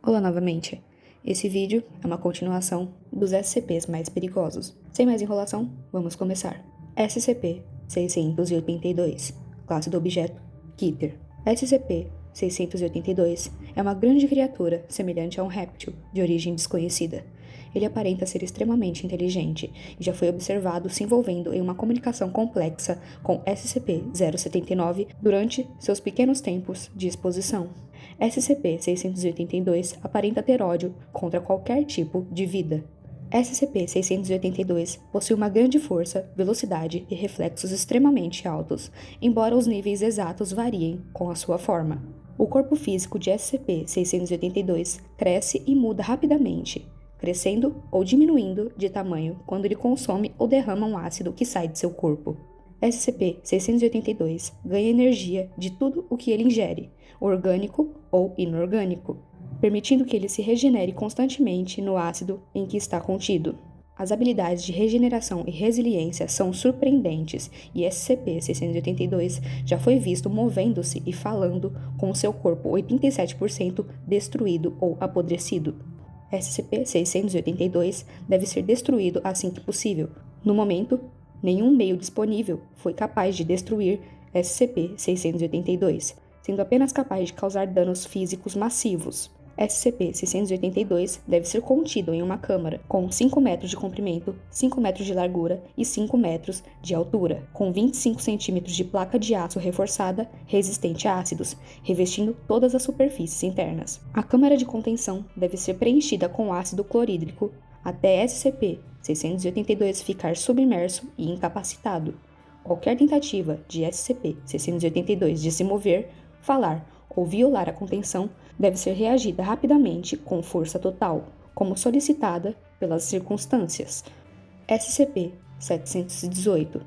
Olá novamente. Esse vídeo é uma continuação dos SCPs mais perigosos. Sem mais enrolação, vamos começar. SCP-682, classe do objeto Keter. SCP-682 é uma grande criatura semelhante a um réptil de origem desconhecida. Ele aparenta ser extremamente inteligente e já foi observado se envolvendo em uma comunicação complexa com SCP-079 durante seus pequenos tempos de exposição. SCP-682 aparenta ter ódio contra qualquer tipo de vida. SCP-682 possui uma grande força, velocidade e reflexos extremamente altos, embora os níveis exatos variem com a sua forma. O corpo físico de SCP-682 cresce e muda rapidamente, crescendo ou diminuindo de tamanho quando ele consome ou derrama um ácido que sai de seu corpo. SCP-682 ganha energia de tudo o que ele ingere, orgânico ou inorgânico, permitindo que ele se regenere constantemente no ácido em que está contido. As habilidades de regeneração e resiliência são surpreendentes e SCP-682 já foi visto movendo-se e falando com seu corpo 87% destruído ou apodrecido. SCP-682 deve ser destruído assim que possível. No momento, nenhum meio disponível foi capaz de destruir SCP-682, sendo apenas capaz de causar danos físicos massivos. SCP-682 deve ser contido em uma câmara com 5 metros de comprimento, 5 metros de largura e 5 metros de altura, com 25 centímetros de placa de aço reforçada resistente a ácidos, revestindo todas as superfícies internas. A câmara de contenção deve ser preenchida com ácido clorídrico até SCP-682 ficar submerso e incapacitado. Qualquer tentativa de SCP-682 de se mover, falar ou violar a contenção deve ser reagida rapidamente com força total, como solicitada pelas circunstâncias. SCP-718,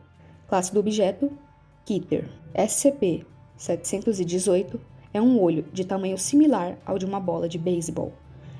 classe do objeto Keter. SCP-718 é um olho de tamanho similar ao de uma bola de beisebol.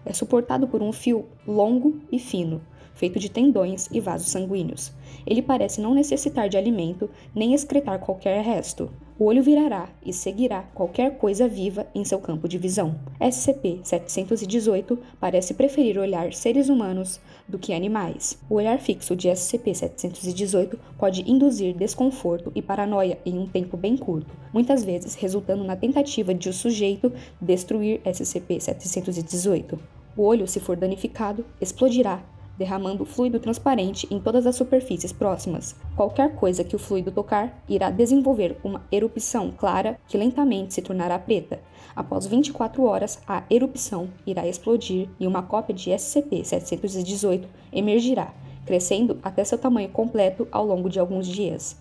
É suportado por um fio longo e fino, feito de tendões e vasos sanguíneos. Ele parece não necessitar de alimento nem excretar qualquer resto. O olho virará e seguirá qualquer coisa viva em seu campo de visão. SCP-718 parece preferir olhar seres humanos do que animais. O olhar fixo de SCP-718 pode induzir desconforto e paranoia em um tempo bem curto, muitas vezes resultando na tentativa de o sujeito destruir SCP-718. O olho, se for danificado, explodirá, derramando fluido transparente em todas as superfícies próximas. Qualquer coisa que o fluido tocar irá desenvolver uma erupção clara que lentamente se tornará preta. Após 24 horas, a erupção irá explodir e uma cópia de SCP-718 emergirá, crescendo até seu tamanho completo ao longo de alguns dias.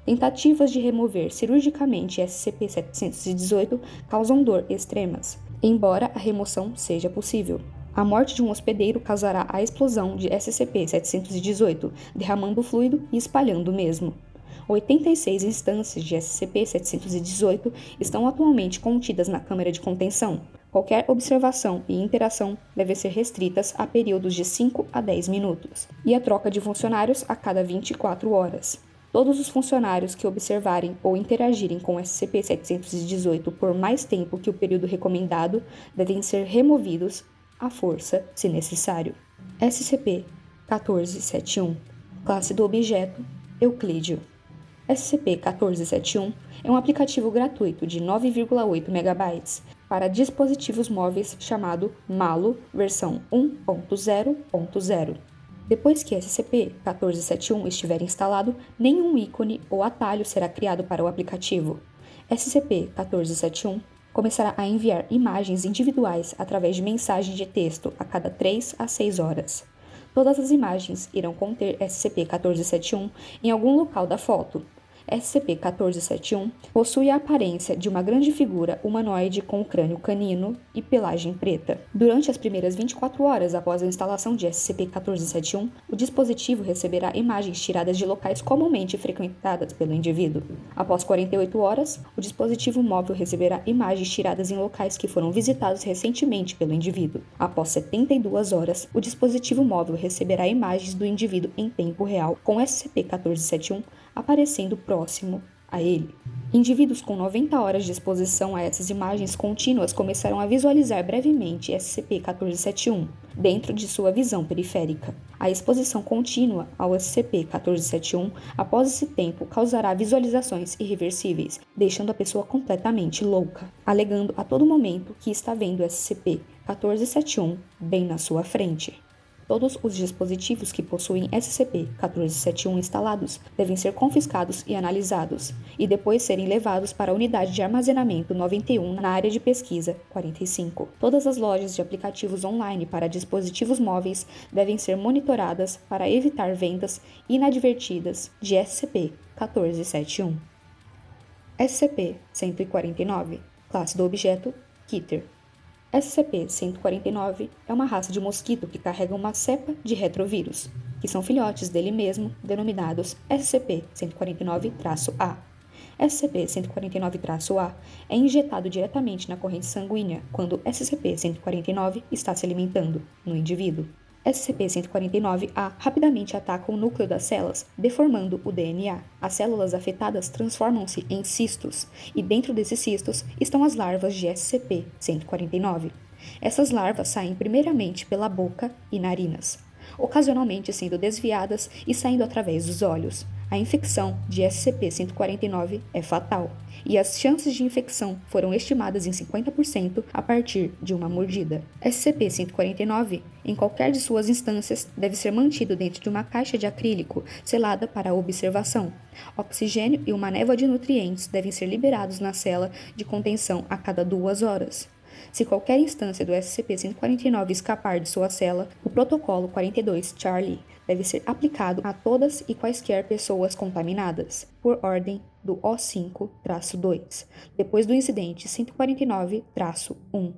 Tentativas de remover cirurgicamente SCP-718 causam dor extremas, embora a remoção seja possível. A morte de um hospedeiro causará a explosão de SCP-718, derramando o fluido e espalhando o mesmo. 86 instâncias de SCP-718 estão atualmente contidas na câmara de contenção. Qualquer observação e interação deve ser restritas a períodos de 5 a 10 minutos, e a troca de funcionários a cada 24 horas. Todos os funcionários que observarem ou interagirem com SCP-718 por mais tempo que o período recomendado devem ser removidos à força, se necessário. SCP-1471, classe do objeto Euclídeo. SCP-1471 é um aplicativo gratuito de 9,8 MB para dispositivos móveis chamado Malo versão 1.0.0. Depois que SCP-1471 estiver instalado, nenhum ícone ou atalho será criado para o aplicativo. SCP-1471 começará a enviar imagens individuais através de mensagem de texto a cada 3 a 6 horas. Todas as imagens irão conter SCP-1471 em algum local da foto. SCP-1471 possui a aparência de uma grande figura humanoide com crânio canino e pelagem preta. Durante as primeiras 24 horas após a instalação de SCP-1471, o dispositivo receberá imagens tiradas de locais comumente frequentadas pelo indivíduo. Após 48 horas, o dispositivo móvel receberá imagens tiradas em locais que foram visitados recentemente pelo indivíduo. Após 72 horas, o dispositivo móvel receberá imagens do indivíduo em tempo real, com SCP-1471 aparecendo próximo a ele. Indivíduos com 90 horas de exposição a essas imagens contínuas começaram a visualizar brevemente SCP-1471 dentro de sua visão periférica. A exposição contínua ao SCP-1471 após esse tempo causará visualizações irreversíveis, deixando a pessoa completamente louca, alegando a todo momento que está vendo SCP-1471 bem na sua frente. Todos os dispositivos que possuem SCP-1471 instalados devem ser confiscados e analisados, e depois serem levados para a unidade de armazenamento 91 na área de pesquisa 45. Todas as lojas de aplicativos online para dispositivos móveis devem ser monitoradas para evitar vendas inadvertidas de SCP-1471. SCP-149, classe do objeto Keter. SCP-149 é uma raça de mosquito que carrega uma cepa de retrovírus, que são filhotes dele mesmo, denominados SCP-149-A. SCP-149-A é injetado diretamente na corrente sanguínea quando SCP-149 está se alimentando no indivíduo. SCP-149-A rapidamente ataca o núcleo das células, deformando o DNA. As células afetadas transformam-se em cistos, e dentro desses cistos estão as larvas de SCP-149. Essas larvas saem primeiramente pela boca e narinas, ocasionalmente sendo desviadas e saindo através dos olhos. A infecção de SCP-149 é fatal, e as chances de infecção foram estimadas em 50% a partir de uma mordida. SCP-149, em qualquer de suas instâncias, deve ser mantido dentro de uma caixa de acrílico selada para observação. Oxigênio e uma névoa de nutrientes devem ser liberados na cela de contenção a cada 2 horas. Se qualquer instância do SCP-149 escapar de sua cela, o Protocolo 42 Charlie deve ser aplicado a todas e quaisquer pessoas contaminadas, por ordem do O5-2, depois do incidente 149-1.